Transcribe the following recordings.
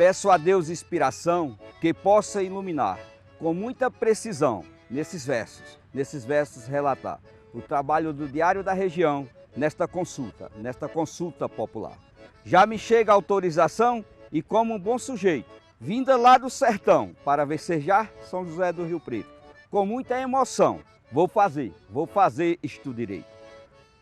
Peço a Deus inspiração que possa iluminar com muita precisão nesses versos relatar o trabalho do Diário da Região nesta consulta popular. Já me chega a autorização e como um bom sujeito, vinda lá do sertão para vecejar São José do Rio Preto, com muita emoção, vou fazer isto direito.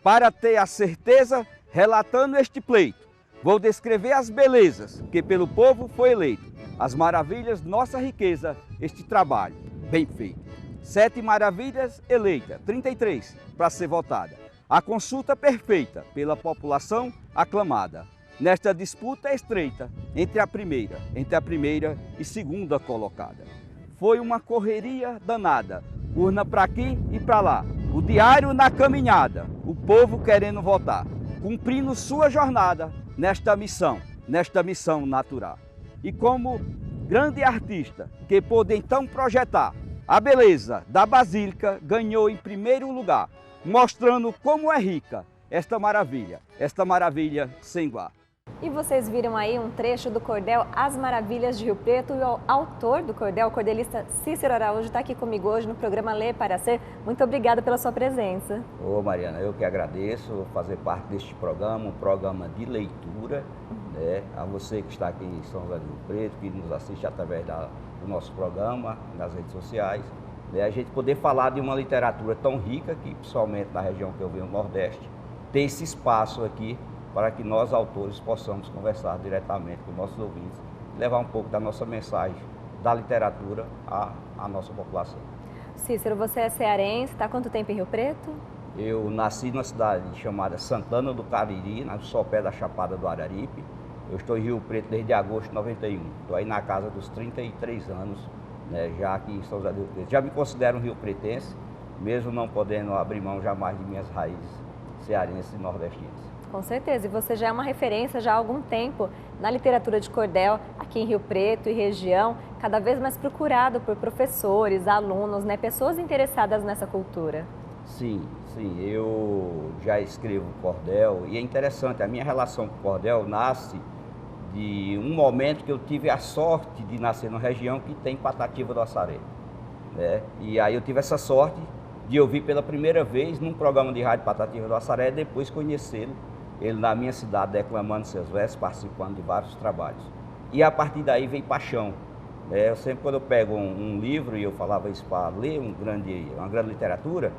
Para ter a certeza, relatando este pleito, vou descrever as belezas que pelo povo foi eleito, as maravilhas, nossa riqueza, este trabalho bem feito. 7 maravilhas eleitas, 33 para ser votada. A consulta perfeita pela população aclamada. Nesta disputa estreita entre a primeira e segunda colocada. Foi uma correria danada, urna para aqui e para lá, o diário na caminhada, o povo querendo votar, cumprindo sua jornada nesta missão natural. E como grande artista que pôde então projetar a beleza da Basílica, ganhou em primeiro lugar, mostrando como é rica esta maravilha sem igual. E vocês viram aí um trecho do cordel As Maravilhas de Rio Preto e o autor do cordel, o cordelista Cícero Araújo, está aqui comigo hoje no programa Ler para Ser. Muito obrigada pela sua presença. Ô Mariana, eu que agradeço fazer parte deste programa, um programa de leitura, né? A você que está aqui em São José do Rio Preto, que nos assiste através do nosso programa, nas redes sociais, né? A gente poder falar de uma literatura tão rica que, principalmente na região que eu venho, no Nordeste, tem esse espaço aqui para que nós, autores, possamos conversar diretamente com nossos ouvintes e levar um pouco da nossa mensagem da literatura à nossa população. Cícero, você é cearense, está há quanto tempo em Rio Preto? Eu nasci numa cidade chamada Santana do Cariri, no sopé da Chapada do Araripe. Eu estou em Rio Preto desde agosto de 91. Estou aí na casa dos 33 anos, né, já aqui em São José do Rio Preto. Já me considero um riopretense, mesmo não podendo abrir mão jamais de minhas raízes cearenses e nordestinas. Com certeza, e você já é uma referência já há algum tempo na literatura de cordel aqui em Rio Preto e região, cada vez mais procurado por professores, alunos, né, pessoas interessadas nessa cultura. Sim, eu já escrevo cordel e é interessante, a minha relação com o cordel nasce de um momento que eu tive a sorte de nascer numa região que tem Patativa do Assaré, né? E aí eu tive essa sorte de ouvir pela primeira vez num programa de rádio Patativa do Assaré, depois conhecê-lo, ele na minha cidade declamando seus versos, participando de vários trabalhos. E a partir daí vem paixão. Eu sempre, quando eu pego um livro, e eu falava isso para ler uma grande literatura,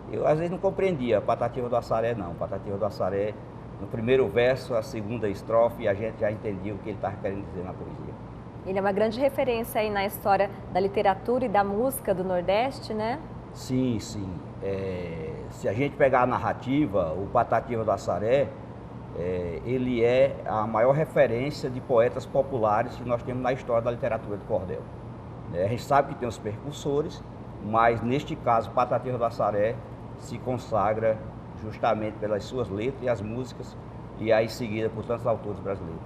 eu às vezes não compreendia Patativa do Assaré não. Patativa do Assaré, no primeiro verso, a segunda estrofe, a gente já entendia o que ele estava querendo dizer na poesia. Ele é uma grande referência aí na história da literatura e da música do Nordeste, né? Sim. Se a gente pegar a narrativa, o Patativa do Assaré, ele é a maior referência de poetas populares que nós temos na história da literatura de cordel. A gente sabe que tem os percussores, mas neste caso, Patativa do Assaré se consagra justamente pelas suas letras e as músicas, e aí seguida por tantos autores brasileiros.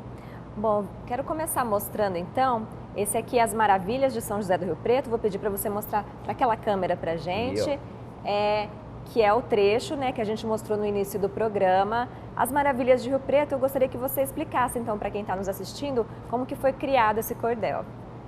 Bom, quero começar mostrando então, esse aqui é As Maravilhas de São José do Rio Preto, vou pedir para você mostrar para aquela câmera para a gente, que é o trecho, né, que a gente mostrou no início do programa. As Maravilhas de Rio Preto, eu gostaria que você explicasse então para quem está nos assistindo, como que foi criado esse cordel.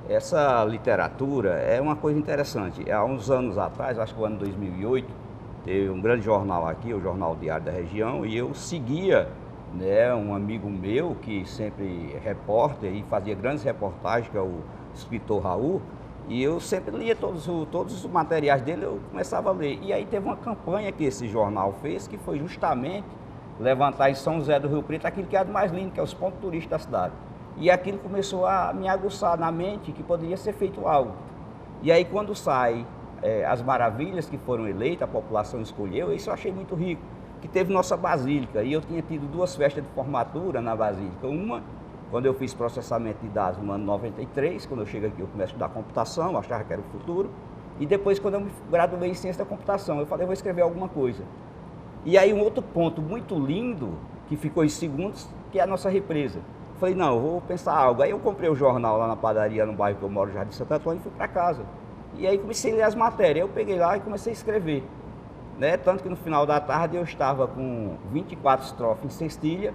Essa literatura é uma coisa interessante. Há uns anos atrás, acho que no ano 2008, teve um grande jornal aqui, o Jornal Diário da Região, e eu seguia, né, um amigo meu que sempre repórter e fazia grandes reportagens, que é o escritor Raul, e eu sempre lia todos os materiais dele, eu começava a ler. E aí teve uma campanha que esse jornal fez, que foi justamente levantar em São José do Rio Preto aquilo que é do mais lindo, que é os pontos turísticos da cidade. E aquilo começou a me aguçar na mente que poderia ser feito algo. E aí quando sai As Maravilhas que foram eleitas, a população escolheu, isso eu achei muito rico, que teve nossa Basílica. E eu tinha tido 2 festas de formatura na Basílica. Uma, quando eu fiz processamento de dados no ano 93, quando eu chego aqui eu começo a estudar computação, eu achava que era o futuro. E depois quando eu me graduei em ciência da computação, eu falei, eu vou escrever alguma coisa. E aí um outro ponto muito lindo, que ficou em segundos, que é a nossa represa. Falei, não, eu vou pensar algo. Aí eu comprei o jornal lá na padaria, no bairro que eu moro, Jardim Santo Antônio, e fui para casa. E aí comecei a ler as matérias. Eu peguei lá e comecei a escrever. Né? Tanto que no final da tarde eu estava com 24 estrofes em cestilha,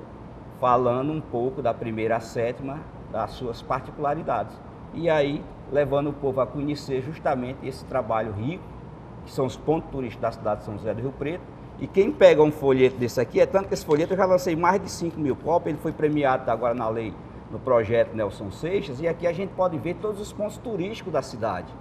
falando um pouco da primeira à sétima das suas particularidades. E aí, levando o povo a conhecer justamente esse trabalho rico, que são os pontos turísticos da cidade de São José do Rio Preto. E quem pega um folheto desse aqui, é tanto que esse folheto eu já lancei mais de 5.000 cópias, ele foi premiado agora na lei, no projeto Nelson Seixas, e aqui a gente pode ver todos os pontos turísticos da cidade.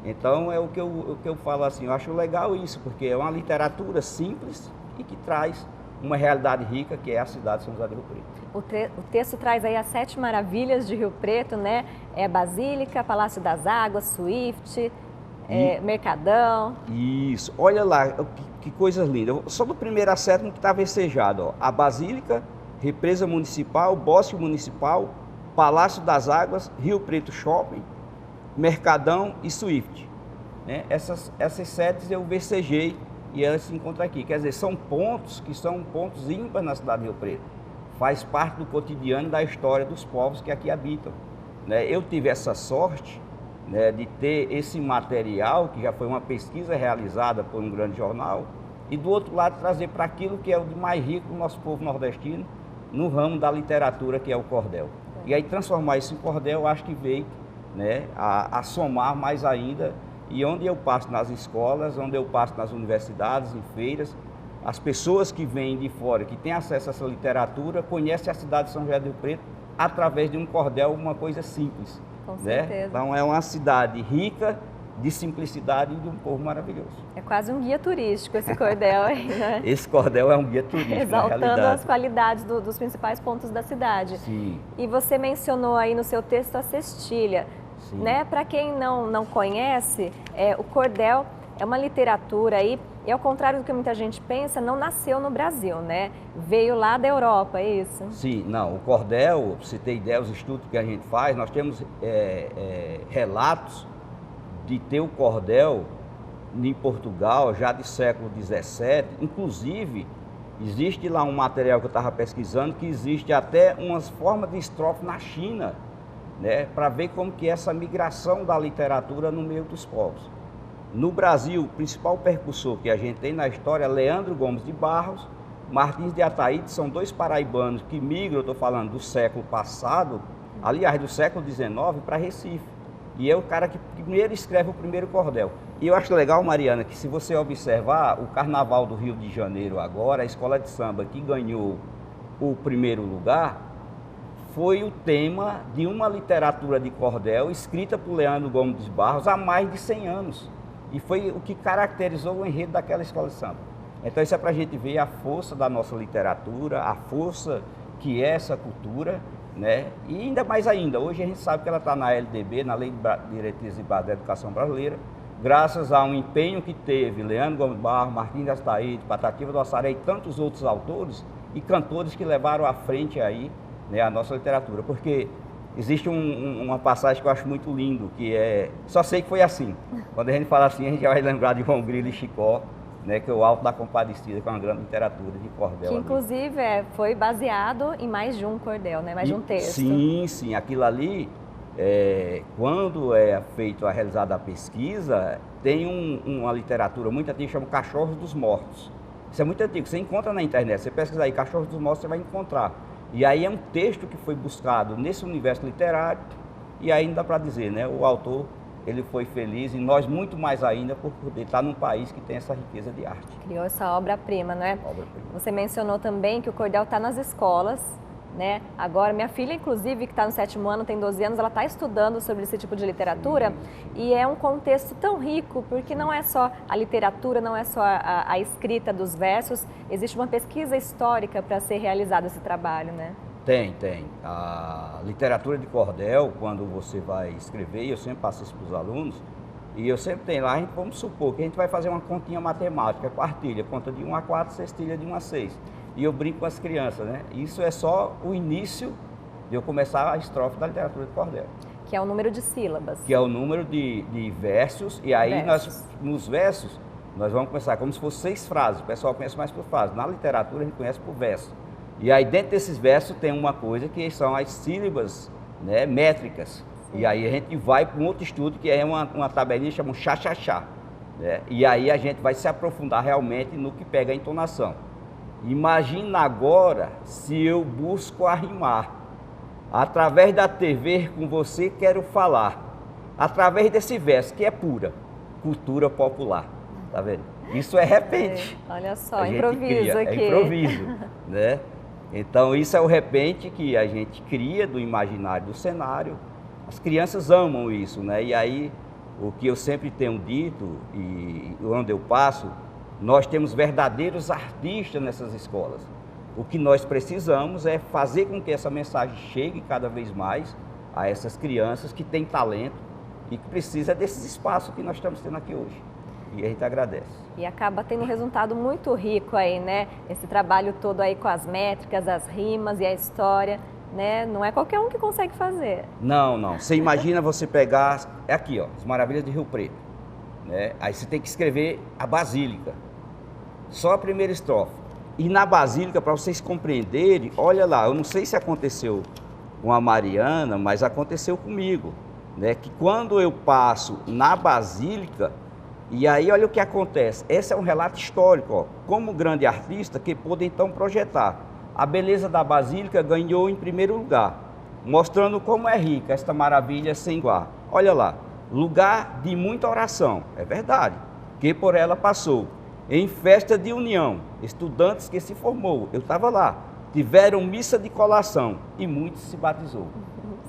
Então é o que eu falo assim, eu acho legal isso, porque é uma literatura simples e que traz uma realidade rica, que é a cidade de São José do Rio Preto. O texto traz aí as 7 maravilhas de Rio Preto, né? É Basílica, Palácio das Águas, Swift, Mercadão. Isso, olha lá, que coisas lindas. Só do primeiro a sétimo que está versejado, ó. A Basílica, Represa Municipal, Bosque Municipal, Palácio das Águas, Rio Preto Shopping, Mercadão e Swift. Né? Essas 7 eu versejei e elas se encontram aqui. Quer dizer, são pontos que são pontos ímpares na cidade de Rio Preto. Faz parte do cotidiano da história dos povos que aqui habitam. Né? Eu tive essa sorte, né, de ter esse material, que já foi uma pesquisa realizada por um grande jornal, e do outro lado trazer para aquilo que é o de mais rico do nosso povo nordestino, no ramo da literatura, que é o cordel. E aí transformar isso em cordel, eu acho que veio, né, a somar mais ainda. E onde eu passo nas escolas, onde eu passo nas universidades, em feiras, as pessoas que vêm de fora, que têm acesso a essa literatura, conhecem a cidade de São José do Rio Preto através de um cordel, uma coisa simples. Com né? certeza. Então é uma cidade rica de simplicidade e de um povo maravilhoso. É quase um guia turístico esse cordel aí, né? Esse cordel é um guia turístico, exaltando na realidade. as qualidades dos principais pontos da cidade. Sim. E você mencionou aí no seu texto a cestilha. Sim. Né? Para quem não conhece, o cordel é uma literatura aí, e ao contrário do que muita gente pensa, não nasceu no Brasil, né? Veio lá da Europa, é isso? Sim, não, o cordel, pra você ter ideia, os estudos que a gente faz, nós temos relatos de ter o cordel em Portugal já de século XVII, inclusive existe lá um material que eu estava pesquisando que existe até umas formas de estrofe na China, né, para ver como que é essa migração da literatura no meio dos povos. No Brasil, o principal percussor que a gente tem na história é Leandro Gomes de Barros, Martins de Ataíde, são 2 paraibanos que migram, eu estou falando do século passado, aliás, do século XIX para Recife. E é o cara que primeiro escreve o primeiro cordel. E eu acho legal, Mariana, que se você observar o Carnaval do Rio de Janeiro agora, a escola de samba que ganhou o primeiro lugar, foi o tema de uma literatura de cordel escrita por Leandro Gomes de Barros há mais de 100 anos. E foi o que caracterizou o enredo daquela escola de samba. Então isso é para a gente ver a força da nossa literatura, a força que é essa cultura, né? E ainda mais ainda, hoje a gente sabe que ela está na LDB, na Lei de Diretrizes e Bases da Educação Brasileira, graças a um empenho que teve Leandro Gomes de Barros, Martins de Ataíde, Patativa do Assaré e tantos outros autores e cantores que levaram à frente aí, né, a nossa literatura. Porque existe uma passagem que eu acho muito lindo, que é... Só sei que foi assim. Quando a gente fala assim, a gente já vai lembrar de João Grilo e Chicó, né, que é o Alto da Compadecida, que é uma grande literatura de cordel. Que inclusive foi baseado em mais de um cordel, né? Mais de um texto. Sim, sim. Aquilo ali, quando é realizada a pesquisa, tem uma literatura muito antiga, chama Cachorros dos Mortos. Isso é muito antigo, você encontra na internet, você pesquisa aí Cachorros dos Mortos, você vai encontrar. E aí é um texto que foi buscado nesse universo literário, e aí não dá para dizer, né? O autor, ele foi feliz, e nós muito mais ainda por poder estar num país que tem essa riqueza de arte. Criou essa obra-prima, né? Obra-prima. Você mencionou também que o cordel está nas escolas, né? Agora, minha filha, inclusive, que está no 7º ano, tem 12 anos, ela está estudando sobre esse tipo de literatura. Sim. E é um contexto tão rico, porque não é só a literatura, não é só a escrita dos versos, existe uma pesquisa histórica para ser realizado esse trabalho, né? Tem. A literatura de cordel, quando você vai escrever, eu sempre passo isso para os alunos, e eu sempre tenho lá, vamos supor que a gente vai fazer uma continha matemática, quartilha, conta de 1 a 4, sextilha de 1 a 6. E eu brinco com as crianças, né? Isso é só o início de eu começar a estrofe da literatura de cordel. Que é o número de sílabas. Que é o número de versos, e aí nos versos, nós vamos começar como se fossem 6 frases. O pessoal conhece mais por frases. Na literatura a gente conhece por verso. E aí dentro desses versos tem uma coisa que são as sílabas, né, métricas. Sim. E aí a gente vai para um outro estudo que é uma tabelinha chamada chá-chá-chá. Né? E aí a gente vai se aprofundar realmente no que pega a entonação. Imagina agora se eu busco arrimar. Através da TV com você quero falar. Através desse verso que é pura cultura popular. Tá vendo? Isso é repente. Olha só, improviso aqui. É improviso, né? Então isso é o repente que a gente cria do imaginário do cenário. As crianças amam isso, né? E aí o que eu sempre tenho dito e onde eu passo, nós temos verdadeiros artistas nessas escolas. O que nós precisamos é fazer com que essa mensagem chegue cada vez mais a essas crianças que têm talento e que precisam desses espaços que nós estamos tendo aqui hoje. E a gente agradece. E acaba tendo um resultado muito rico aí, né? Esse trabalho todo aí com as métricas, as rimas e a história, né? Não é qualquer um que consegue fazer. Não, não. Você imagina você pegar, é aqui, ó, as Maravilhas de Rio Preto, né? Aí você tem que escrever a Basílica, só a primeira estrofe. E na Basílica, para vocês compreenderem, olha lá, eu não sei se aconteceu com a Mariana, mas aconteceu comigo, né? Que quando eu passo na Basílica, e aí olha o que acontece, esse é um relato histórico, ó, como grande artista que pôde então projetar. A beleza da Basílica ganhou em primeiro lugar, mostrando como é rica esta maravilha sem igual. Olha lá, lugar de muita oração, é verdade, que por ela passou. Em festa de união, estudantes que se formou, eu estava lá, tiveram missa de colação e muitos se batizou,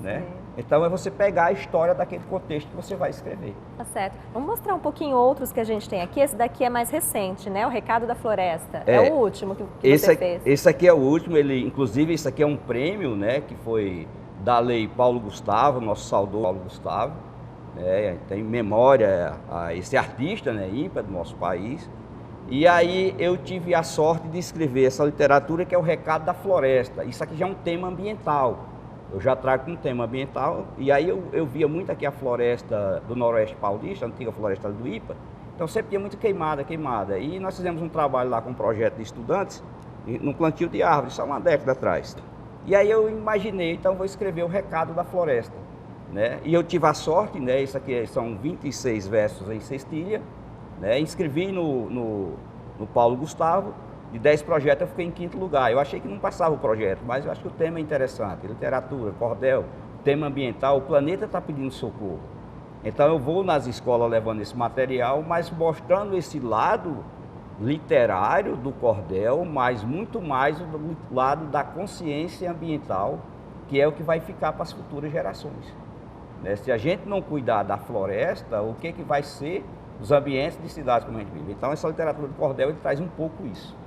né? Então é você pegar a história daquele contexto que você vai escrever. Tá certo. Vamos mostrar um pouquinho outros que a gente tem aqui. Esse daqui é mais recente, né? O Recado da Floresta. É o último que você fez. Esse aqui é o último, inclusive isso aqui é um prêmio, né? Que foi da Lei Paulo Gustavo, nosso saudoso Paulo Gustavo. Né, tem memória a esse artista, né, ímpar do nosso país. E aí eu tive a sorte de escrever essa literatura que é o Recado da Floresta. Isso aqui já é um tema ambiental. Eu já trago um tema ambiental, e aí eu via muito aqui a floresta do Noroeste Paulista, a antiga floresta do IPA, então sempre tinha muito queimada. E nós fizemos um trabalho lá com um projeto de estudantes, no plantio de árvores, só uma década atrás. E aí eu imaginei, então vou escrever o Recado da Floresta, né? E eu tive a sorte, né? Isso aqui são 26 versos em cestilha, né? Inscrevi no Paulo Gustavo. De 10 projetos eu fiquei em 5º lugar. Eu achei que não passava o projeto, mas eu acho que o tema é interessante. Literatura, cordel, tema ambiental, o planeta está pedindo socorro. Então eu vou nas escolas levando esse material, mas mostrando esse lado literário do cordel, mas muito mais o lado da consciência ambiental, que é o que vai ficar para as futuras gerações. Né? Se a gente não cuidar da floresta, o que vai ser os ambientes de cidades como a gente vive? Então essa literatura do cordel ele traz um pouco isso.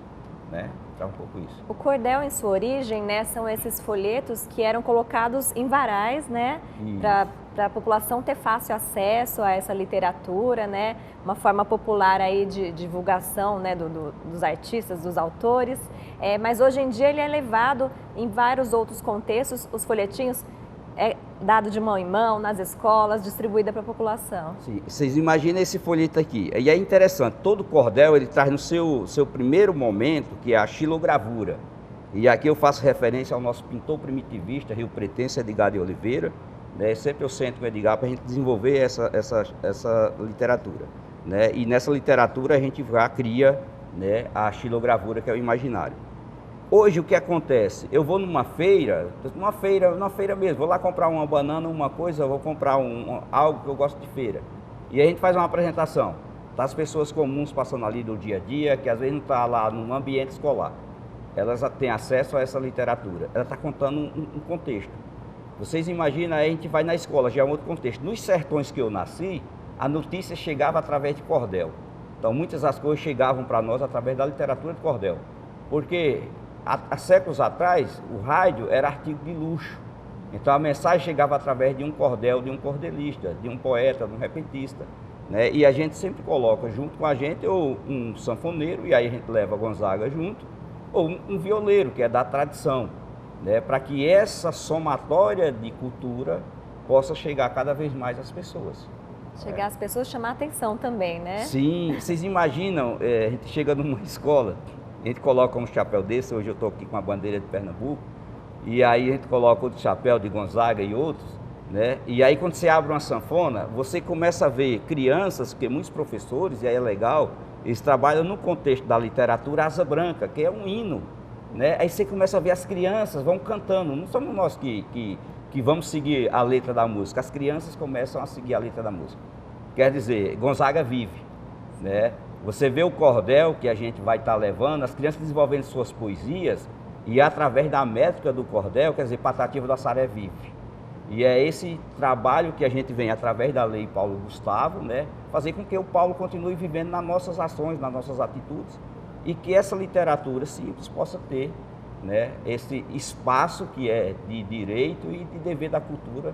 Né? Um pouco isso. O cordel, em sua origem, né, são esses folhetos que eram colocados em varais, né, para a população ter fácil acesso a essa literatura, né, uma forma popular aí de divulgação, né, dos artistas, dos autores. Mas hoje em dia ele é levado em vários outros contextos, os folhetinhos é dado de mão em mão nas escolas, distribuída para a população. Sim, vocês imaginam esse folheto aqui. E é interessante, todo cordel ele traz no seu primeiro momento, que é a xilogravura. E aqui eu faço referência ao nosso pintor primitivista, rio-pretense Edgar de Oliveira. Né? Sempre eu sento com o Edgar para a gente desenvolver essa literatura. Né? E nessa literatura a gente já cria, né, a xilogravura, que é o imaginário. Hoje o que acontece? Eu vou numa feira mesmo, vou lá comprar uma banana, uma coisa, vou comprar algo que eu gosto de feira. E a gente faz uma apresentação das pessoas comuns passando ali do dia a dia, que às vezes não está lá no ambiente escolar. Elas têm acesso a essa literatura. Ela está contando um contexto. Vocês imaginam, aí a gente vai na escola, já é um outro contexto. Nos sertões que eu nasci, a notícia chegava através de cordel. Então muitas das coisas chegavam para nós através da literatura de cordel. Porque há séculos atrás, o rádio era artigo de luxo. Então a mensagem chegava através de um cordel, de um cordelista, de um poeta, de um repentista. Né? E a gente sempre coloca junto com a gente ou um sanfoneiro, e aí a gente leva Gonzaga junto, ou um violeiro, que é da tradição, né? Para que essa somatória de cultura possa chegar cada vez mais às pessoas. Chegar às pessoas, chamar a atenção também, né? Sim, vocês imaginam, a gente chega numa escola, a gente coloca um chapéu desse, hoje eu estou aqui com a bandeira de Pernambuco, e aí a gente coloca outro chapéu de Gonzaga e outros, né? E aí quando você abre uma sanfona, você começa a ver crianças, porque muitos professores, e aí é legal, eles trabalham no contexto da literatura Asa Branca, que é um hino, né? Aí você começa a ver as crianças vão cantando, não somos nós que vamos seguir a letra da música, as crianças começam a seguir a letra da música. Quer dizer, Gonzaga vive, né? Você vê o cordel que a gente vai estar levando, as crianças desenvolvendo suas poesias e através da métrica do cordel, quer dizer, Patativa do Assaré vive. E é esse trabalho que a gente vem através da Lei Paulo Gustavo, né? Fazer com que o Paulo continue vivendo nas nossas ações, nas nossas atitudes e que essa literatura simples possa ter, né, esse espaço que é de direito e de dever da cultura,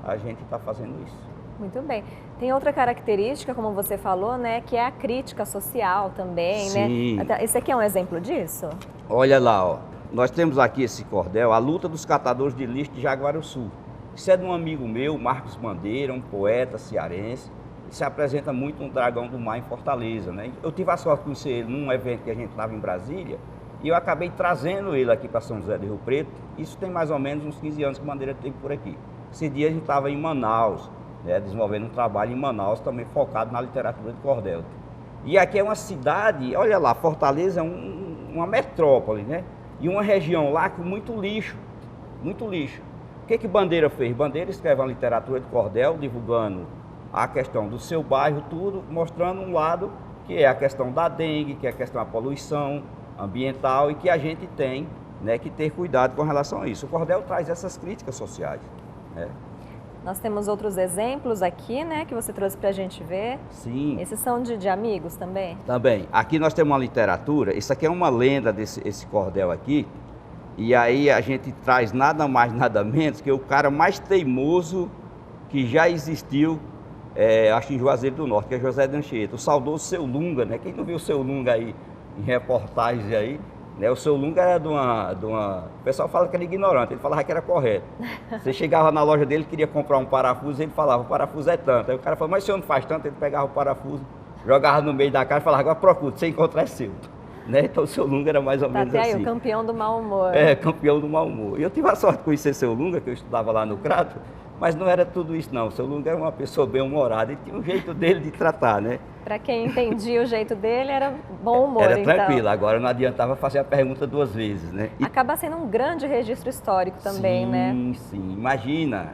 a gente está fazendo isso. Muito bem. Tem outra característica, como você falou, né, que é a crítica social também, Sim. né? Esse aqui é um exemplo disso? Olha lá, ó. Nós temos aqui esse cordel, a luta dos catadores de lixo de Jaguaruçu. Isso é de um amigo meu, Marcos Bandeira, um poeta cearense, que se apresenta muito no Dragão do Mar em Fortaleza, né? Eu tive a sorte de conhecer ele num evento que a gente estava em Brasília, e eu acabei trazendo ele aqui para São José do Rio Preto. Isso tem mais ou menos uns 15 anos que Bandeira esteve por aqui. Esse dia a gente estava em Manaus, né, desenvolvendo um trabalho em Manaus, também focado na literatura de cordel. E aqui é uma cidade, olha lá, Fortaleza é uma metrópole, né? E uma região lá com muito lixo, muito lixo. O que Bandeira fez? Bandeira escreve uma literatura de cordel, divulgando a questão do seu bairro, tudo, mostrando um lado que é a questão da dengue, que é a questão da poluição ambiental e que a gente tem, né, que ter cuidado com relação a isso. O cordel traz essas críticas sociais, né? Nós temos outros exemplos aqui, né, que você trouxe para a gente ver. Sim. Esses são de amigos também? Também. Aqui nós temos uma literatura, isso aqui é uma lenda esse cordel aqui, e aí a gente traz nada mais, nada menos que o cara mais teimoso que já existiu, acho em Juazeiro do Norte, que é José de Anchieta, o saudoso Seu Lunga, né? Quem não viu o Seu Lunga aí em reportagens aí, né? O Seu Lunga era de uma... O pessoal fala que era ignorante, ele falava que era correto. Você chegava na loja dele, queria comprar um parafuso, ele falava, o parafuso é tanto. Aí o cara falou, mas o senhor não faz tanto? Ele pegava o parafuso, jogava no meio da cara e falava, agora procura, você encontrar é seu. Né? Então o Seu Lunga era mais ou menos até assim. Aí, o campeão do mau humor. É, campeão do mau humor. E eu tive a sorte de conhecer Seu Lunga, que eu estudava lá no Crato, mas não era tudo isso não. O Seu Lunga era uma pessoa bem-humorada e tinha um jeito dele de tratar, né? Para quem entendia o jeito dele, era bom humor, era então. tranquilo, agora não adiantava fazer a pergunta duas vezes, né? E... acaba sendo um grande registro histórico também, sim, né? Sim, imagina,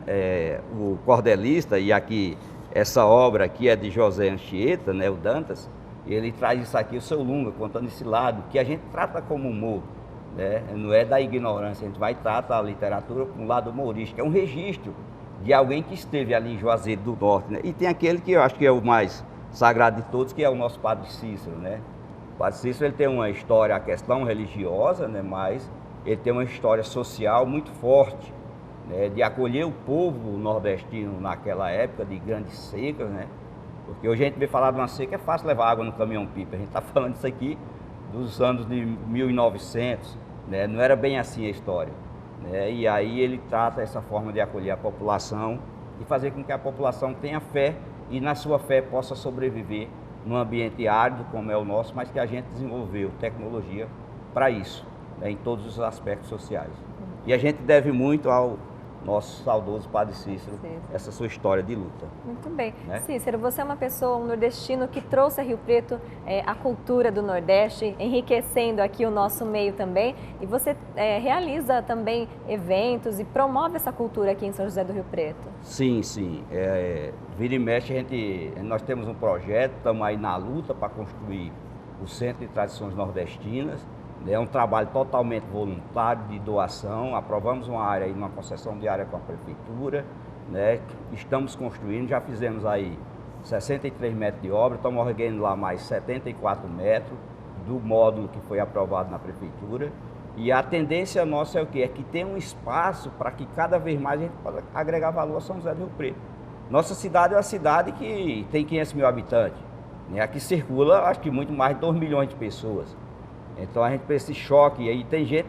o cordelista, e aqui, essa obra aqui é de José Anchieta, né, o Dantas, ele traz isso aqui, o Seu Lunga, contando esse lado, que a gente trata como humor, né? Não é da ignorância, a gente vai tratar a literatura com um lado humorístico, é um registro de alguém que esteve ali em Juazeiro do Norte, né? E tem aquele que eu acho que é o mais sagrado de todos, que é o nosso Padre Cícero, né? O Padre Cícero, ele tem uma história, a questão religiosa, né? Mas ele tem uma história social muito forte, né? De acolher o povo nordestino naquela época de grandes secas, né? Porque hoje a gente vê falar de uma seca, é fácil levar água no caminhão-pipa. A gente está falando isso aqui dos anos de 1900, né? Não era bem assim a história, né? E aí ele trata essa forma de acolher a população e fazer com que a população tenha fé e na sua fé possa sobreviver num ambiente árido como é o nosso, mas que a gente desenvolveu tecnologia para isso, né, em todos os aspectos sociais. E a gente deve muito ao nosso saudoso Padre Cícero, essa sua história de luta. Muito bem. Né? Cícero, você é uma pessoa, um nordestino que trouxe a Rio Preto a cultura do Nordeste, enriquecendo aqui o nosso meio também, e você realiza também eventos e promove essa cultura aqui em São José do Rio Preto. Sim, sim. Vira e mexe, nós temos um projeto, estamos aí na luta para construir o Centro de Tradições Nordestinas. É um trabalho totalmente voluntário, de doação. Aprovamos uma área aí, uma concessão de área com a prefeitura, né? Estamos construindo, já fizemos aí 63 metros de obra, estamos organizando lá mais 74 metros do módulo que foi aprovado na prefeitura. E a tendência nossa é o quê? É que tenha um espaço para que cada vez mais a gente possa agregar valor a São José do Rio Preto. Nossa cidade é uma cidade que tem 500 mil habitantes, né? Aqui circula, acho que muito mais de 2 milhões de pessoas. Então a gente precisa esse choque, e aí tem gente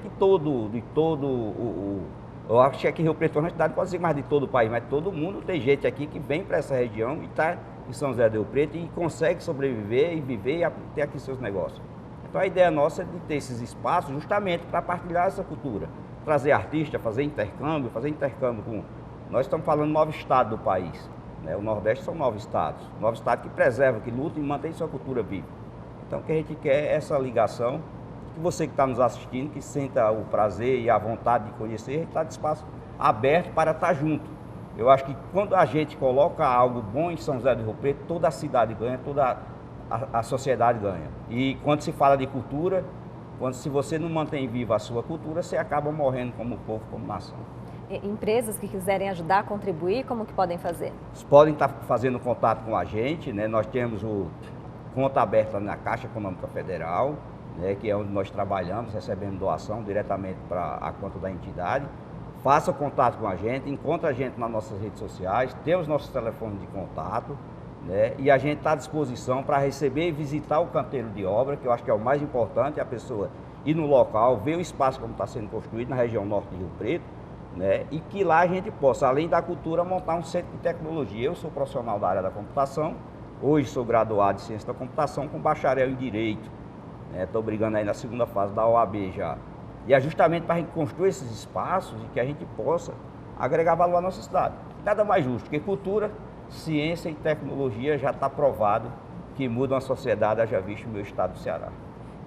eu acho que aqui em Rio Preto é uma cidade, pode ser mais de todo o país, mas todo mundo tem gente aqui que vem para essa região e está em São José do Rio Preto e consegue sobreviver e viver e ter aqui seus negócios. Então a ideia nossa é de ter esses espaços justamente para partilhar essa cultura, trazer artistas, fazer intercâmbio com... Nós estamos falando de 9 estados do país, né? O Nordeste são 9 estados que preservam, que lutam e mantêm sua cultura viva. Então o que a gente quer é essa ligação que você que está nos assistindo, que senta o prazer e a vontade de conhecer, está de espaço aberto para estar junto. Eu acho que quando a gente coloca algo bom em São José do Rio Preto, toda a cidade ganha, toda a sociedade ganha. E quando se fala de cultura, se você não mantém viva a sua cultura, você acaba morrendo como povo, como nação. Empresas que quiserem ajudar, contribuir, como que podem fazer? Eles podem estar fazendo contato com a gente, né? Nós temos conta aberta na Caixa Econômica Federal, né? Que é onde nós trabalhamos, recebendo doação diretamente para a conta da entidade. Faça contato com a gente, encontre a gente nas nossas redes sociais, tem os nossos telefones de contato, né? E a gente está à disposição para receber e visitar o canteiro de obra, que eu acho que é o mais importante, a pessoa ir no local, ver o espaço como está sendo construído na região norte de Rio Preto, né? E que lá a gente possa, além da cultura, montar um centro de tecnologia. Eu sou profissional da área da computação, hoje sou graduado em Ciência da Computação com bacharel em Direito, estou brigando aí na segunda fase da OAB já. E é justamente para a gente construir esses espaços e que a gente possa agregar valor à nossa cidade. Nada mais justo, porque cultura, ciência e tecnologia já está provado que mudam a sociedade, haja visto o meu estado do Ceará.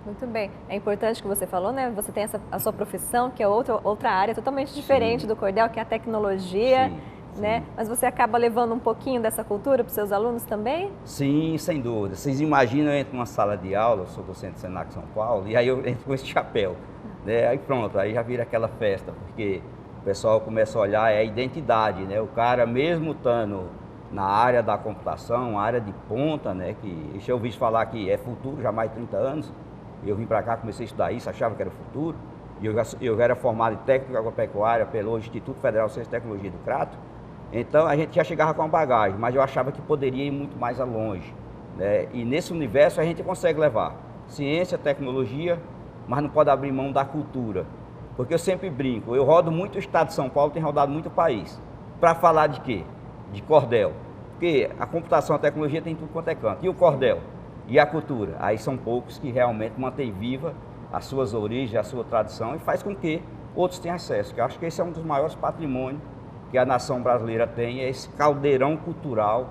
Muito bem. É importante que você falou, né? Você tem a sua profissão, que é outra área totalmente diferente Sim. do cordel, que é a tecnologia, Sim. né? Mas você acaba levando um pouquinho dessa cultura para os seus alunos também? Sim, sem dúvida. Vocês imaginam, eu entro numa sala de aula, eu sou docente do Senac São Paulo, e aí eu entro com esse chapéu, né? Aí pronto, aí já vira aquela festa, porque o pessoal começa a olhar, é a identidade, né? O cara mesmo estando na área da computação, área de ponta, né? Que eu ouvi falar que é futuro, já mais de 30 anos. Eu vim para cá, comecei a estudar isso, achava que era o futuro. E eu era formado em técnica agropecuária pelo Instituto Federal de Ciência e Tecnologia do Crato. Então a gente já chegava com a bagagem, mas eu achava que poderia ir muito mais longe, né? E nesse universo a gente consegue levar ciência, tecnologia, mas não pode abrir mão da cultura. Porque eu sempre brinco, eu rodo muito o estado de São Paulo, tenho rodado muito o país. Para falar de quê? De cordel. Porque a computação, a tecnologia tem tudo quanto é canto. E o cordel? E a cultura? Aí são poucos que realmente mantêm viva as suas origens, a sua tradição e faz com que outros tenham acesso. Eu acho que esse é um dos maiores patrimônios que a nação brasileira tem, é esse caldeirão cultural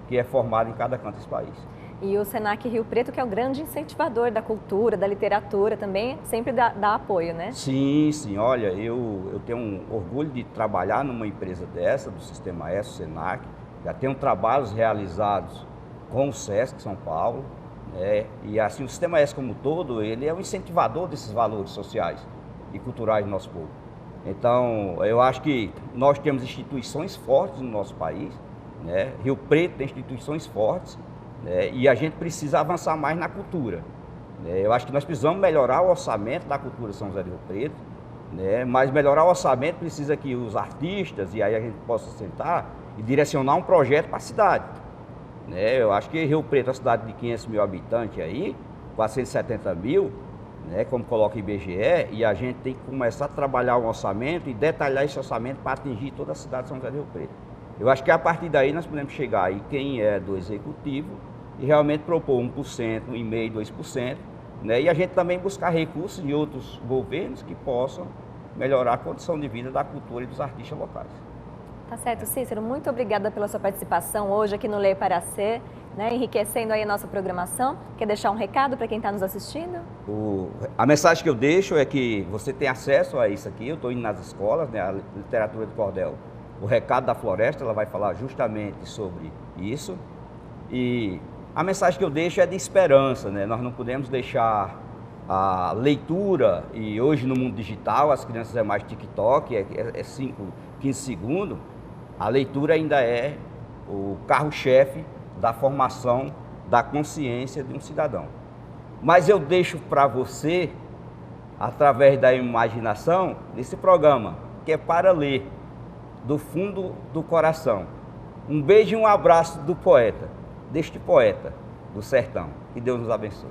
que é formado em cada canto desse país. E o Senac Rio Preto, que é o grande incentivador da cultura, da literatura também, sempre dá apoio, né? Sim, sim. Olha, eu tenho um orgulho de trabalhar numa empresa dessa, do Sistema S, o Senac. Já tenho trabalhos realizados com o SESC São Paulo, né? E assim, o Sistema S como um todo, ele é um incentivador desses valores sociais e culturais do nosso povo. Então, eu acho que nós temos instituições fortes no nosso país, né? Rio Preto tem instituições fortes, né? E a gente precisa avançar mais na cultura, né? Eu acho que nós precisamos melhorar o orçamento da cultura de São José do Rio Preto, né? Mas melhorar o orçamento precisa que os artistas, e aí a gente possa sentar e direcionar um projeto para a cidade, né? Eu acho que Rio Preto é uma cidade de 500 mil habitantes aí, 470 mil, né, como coloca o IBGE, e a gente tem que começar a trabalhar o orçamento e detalhar esse orçamento para atingir toda a cidade de São José do Rio Preto. Eu acho que a partir daí nós podemos chegar aí, quem é do executivo, e realmente propor 1%, 1,5%, 2%, né, e a gente também buscar recursos de outros governos que possam melhorar a condição de vida da cultura e dos artistas locais. Tá certo, Cícero, muito obrigada pela sua participação hoje aqui no Lei para Ser, né, enriquecendo aí a nossa programação. Quer deixar um recado para quem está nos assistindo? A mensagem que eu deixo é que você tem acesso a isso aqui, eu estou indo nas escolas, né, a literatura do cordel, o recado da floresta, ela vai falar justamente sobre isso. E a mensagem que eu deixo é de esperança, né? Nós não podemos deixar a leitura, e hoje no mundo digital, as crianças é mais TikTok, é 5, 15 segundos, a leitura ainda é o carro-chefe da formação da consciência de um cidadão. Mas eu deixo para você, através da imaginação, esse programa, que é para ler, do fundo do coração. Um beijo e um abraço do poeta, deste poeta do sertão. Que Deus nos abençoe.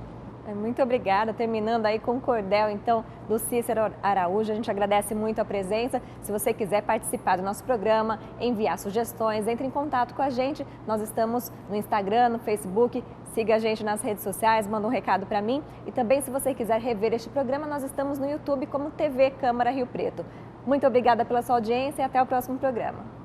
Muito obrigada. Terminando aí com o cordel, então, do Cícero Araújo. A gente agradece muito a presença. Se você quiser participar do nosso programa, enviar sugestões, entre em contato com a gente. Nós estamos no Instagram, no Facebook. Siga a gente nas redes sociais, manda um recado para mim. E também, se você quiser rever este programa, nós estamos no YouTube como TV Câmara Rio Preto. Muito obrigada pela sua audiência e até o próximo programa.